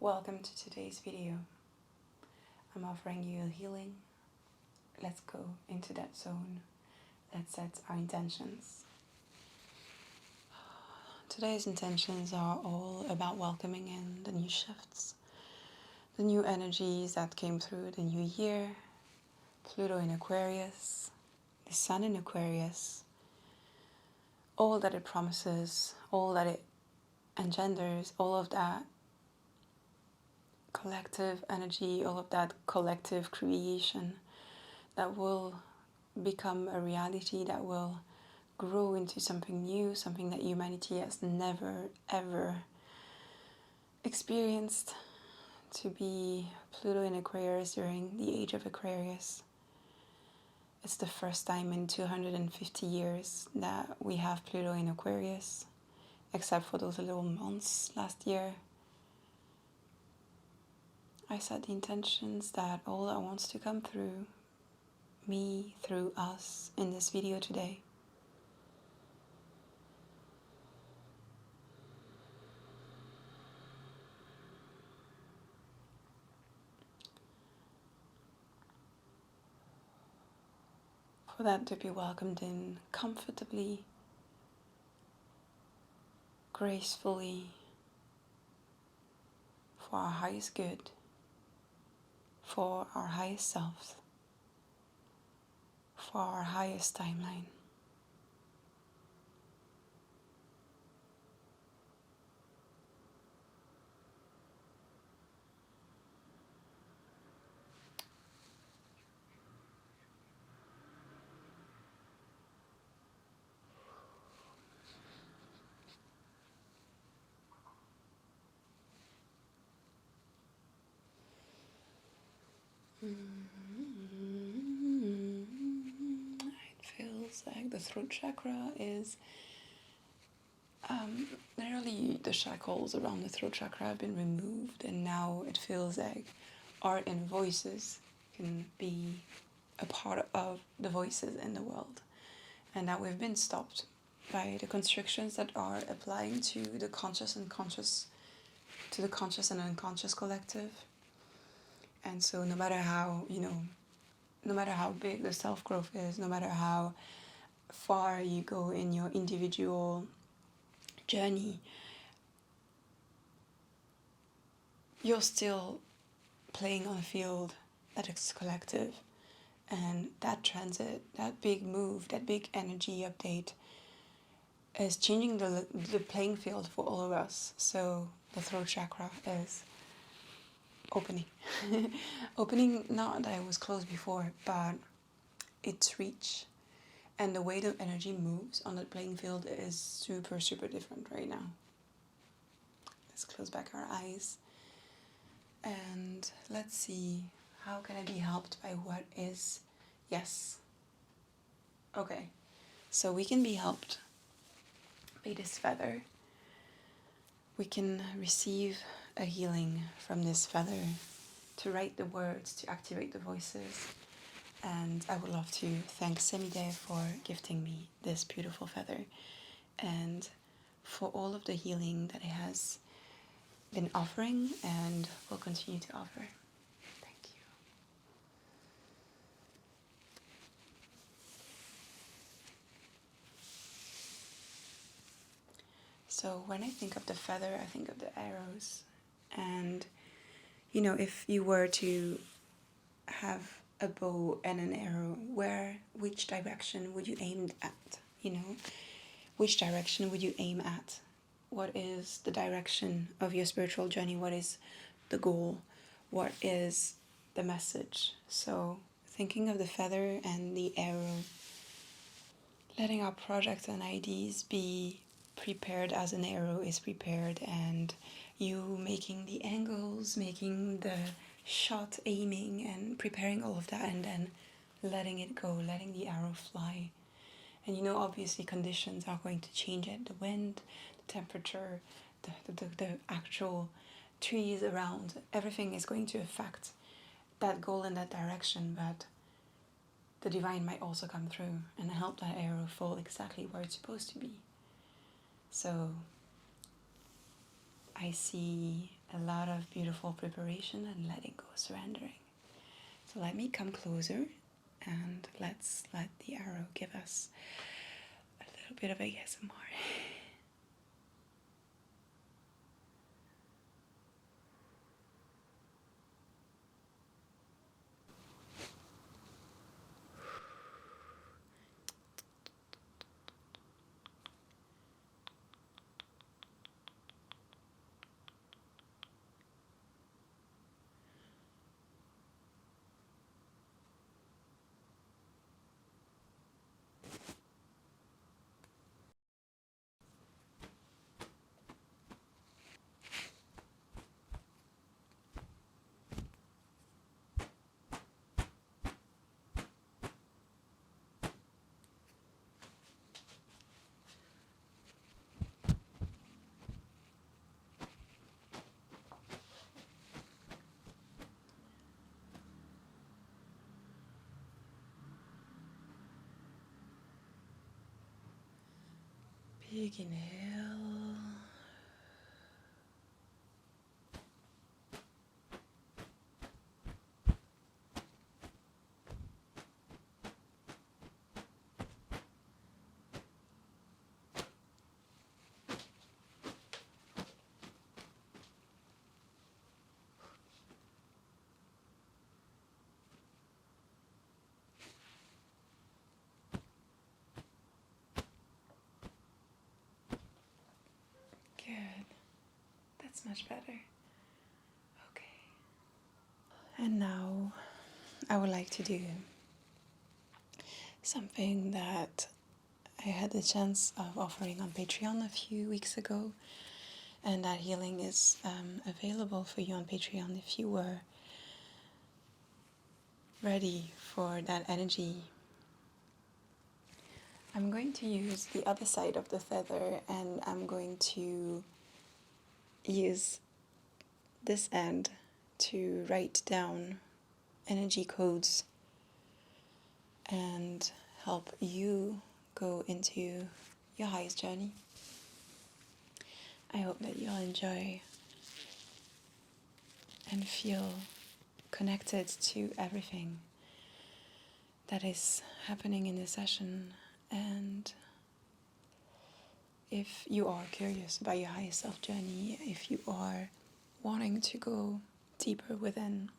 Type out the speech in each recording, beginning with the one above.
Welcome to today's video. I'm offering you a healing. Let's go into that zone that sets our intentions. Today's intentions are all about welcoming in the new shifts, the new energies that came through the new year, Pluto in Aquarius, the Sun in Aquarius, all that it promises, all that it engenders, all of that collective energy, all of that collective creation that will become a reality, that will grow into something new, something that humanity has never ever experienced. To be Pluto in Aquarius during the age of Aquarius, it's the first time in 250 years that we have Pluto in Aquarius, except for those little months last year. I set the intentions that all that wants to come through me, through us, in this video today. For that to be welcomed in comfortably, gracefully, for our highest good, for our highest selves, for our highest timeline. It feels like the throat chakra is literally the shackles around the throat chakra have been removed, and now it feels like art and voices can be a part of the voices in the world, and that we've been stopped by the constrictions that are applying to the conscious and conscious, to the conscious and unconscious collective. And so no matter how, no matter how big the self-growth is, no matter how far you go in your individual journey, you're still playing on a field that is collective. And that transit, that big move, that big energy update is changing the playing field for all of us. So the throat chakra is opening. Opening, not that it was closed before, but its reach and the way the energy moves on the playing field is super, super different right now. Let's close back our eyes and let's see, how can I be helped by what is? Yes. Okay. So we can be helped by this feather. We can receive a healing from this feather to write the words, to activate the voices. And I would love to thank Semide for gifting me this beautiful feather and for all of the healing that it has been offering and will continue to offer. Thank you. So when I think of the feather, I think of the arrows. And, if you were to have a bow and an arrow, which direction would you aim at? Which direction would you aim at? What is the direction of your spiritual journey? What is the goal? What is the message? So thinking of the feather and the arrow, letting our projects and ideas be prepared as an arrow is prepared, and you making the angles, making the shot, aiming and preparing all of that, and then letting it go, letting the arrow fly. And obviously conditions are going to change it. The wind, the temperature, the actual trees around, everything is going to affect that goal in that direction, but the divine might also come through and help that arrow fall exactly where it's supposed to be. So I see a lot of beautiful preparation and letting go, surrendering. So let me come closer and let's let the arrow give us a little bit of ASMR. Big inhale. Good. That's much better. Okay. And now I would like to do something that I had the chance of offering on Patreon a few weeks ago. And that healing is available for you on Patreon if you were ready for that energy. I'm going to use the other side of the feather, and I'm going to use this end to write down energy codes and help you go into your highest journey. I hope that you'll enjoy and feel connected to everything that is happening in this session. And if you are curious about your highest self journey, if you are wanting to go deeper within,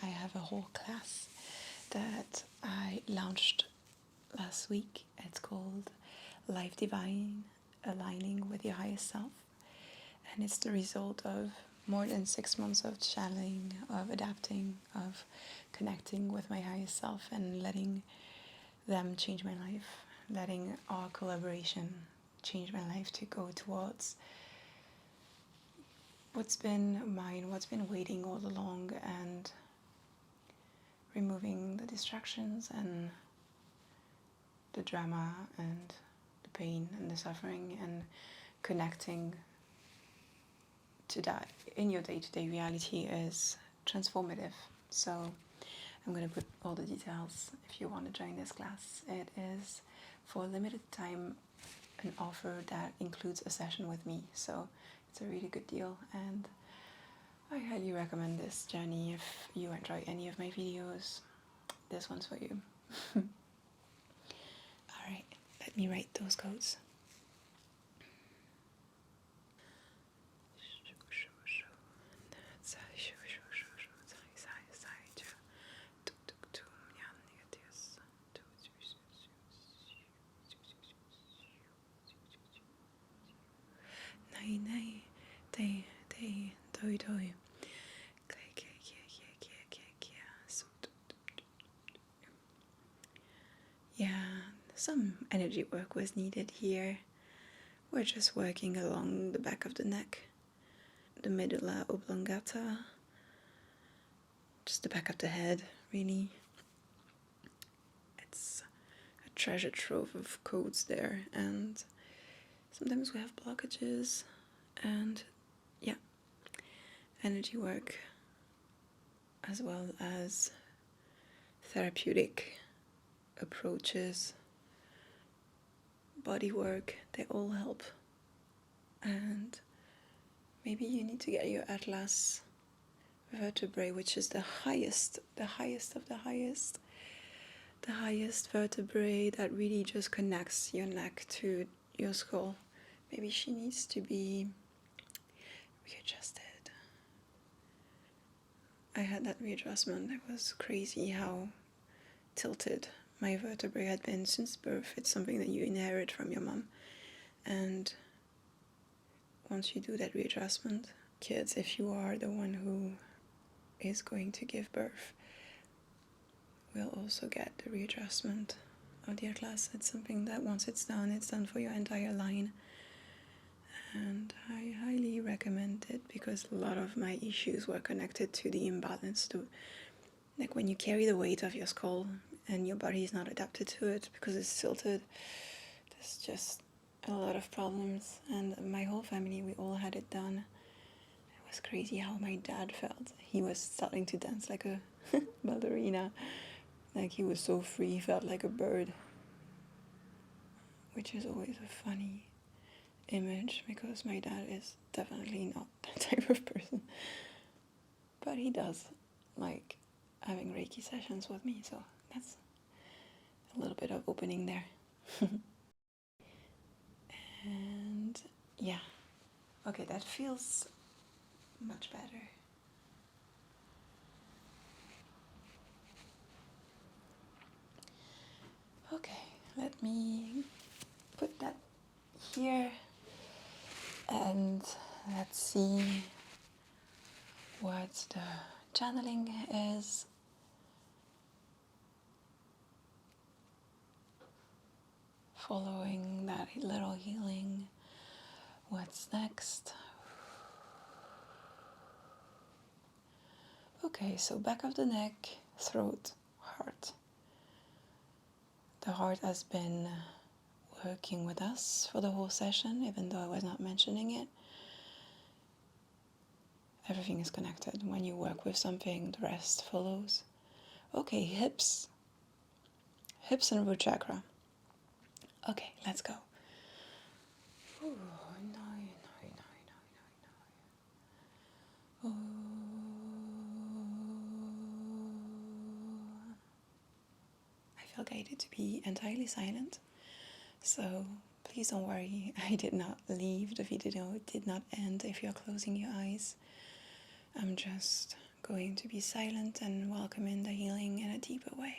I have a whole class that I launched last week. It's called Life Divine, Aligning with Your Highest Self. And it's the result of more than 6 months of channeling, of adapting, of connecting with my highest self and letting them change my life, letting our collaboration change my life to go towards what's been mine, what's been waiting all along, and removing the distractions and the drama and the pain and the suffering, and connecting to that in your day-to-day reality is transformative. So I'm going to put all the details if you want to join this class. It is for a limited time an offer that includes a session with me, so it's a really good deal, and I highly recommend this journey. If you enjoy any of my videos, this one's for you. Alright, let me write those codes. Yeah, some energy work was needed here. We're just working along the back of the neck, the medulla oblongata, just the back of the head, really. It's a treasure trove of codes there, and sometimes we have blockages, and yeah, energy work as well as therapeutic approaches, body work, they all help. And maybe you need to get your atlas vertebrae, which is the highest of the highest, the highest vertebrae that really just connects your neck to your skull. Maybe she needs to be readjusted. I had that readjustment. It was crazy how tilted my vertebrae had been since birth. It's something that you inherit from your mom. And once you do that readjustment, kids, if you are the one who is going to give birth, will also get the readjustment of the atlas. It's something that once it's done for your entire line. And I highly recommend it because a lot of my issues were connected to the imbalance. Like when you carry the weight of your skull and your body is not adapted to it because it's tilted, there's just a lot of problems. And my whole family, we all had it done. It was crazy how my dad felt. He was starting to dance like a ballerina. Like he was so free, he felt like a bird. Which is always a funny image because my dad is definitely not that type of person. But he does like having Reiki sessions with me, so that's a little bit of opening there. And yeah, okay, that feels much better. Okay, let me put that here and let's see what the channeling is. Following that little healing, what's next? Okay, so back of the neck, throat, heart. The heart has been working with us for the whole session, even though I was not mentioning it. Everything is connected. When you work with something, the rest follows. Okay, hips. Hips and root chakra. Okay, let's go. Ooh, Ooh. I feel guided to be entirely silent, so please don't worry. I did not leave the video. It did not end if you're closing your eyes. I'm just going to be silent and welcome in the healing in a deeper way.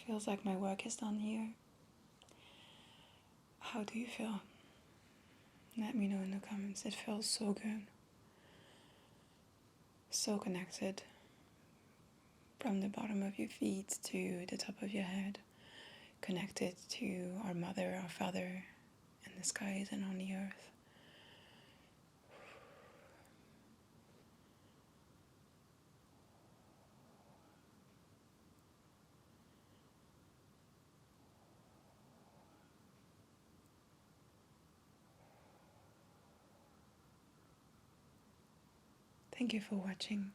feels like my work is done here. How do you feel? Let me know in the comments. It feels so good. So connected. From the bottom of your feet to the top of your head. Connected to our mother, our father, in the skies and on the earth. Thank you for watching.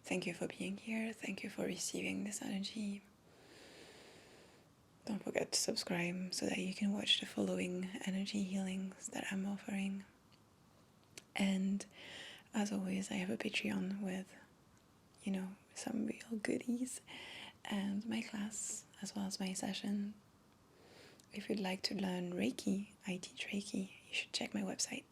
Thank you for being here. Thank you for receiving this energy. Don't forget to subscribe so that you can watch the following energy healings that I'm offering. And as always, I have a Patreon with, some real goodies and my class as well as my session. If you'd like to learn Reiki, I teach Reiki, you should check my website.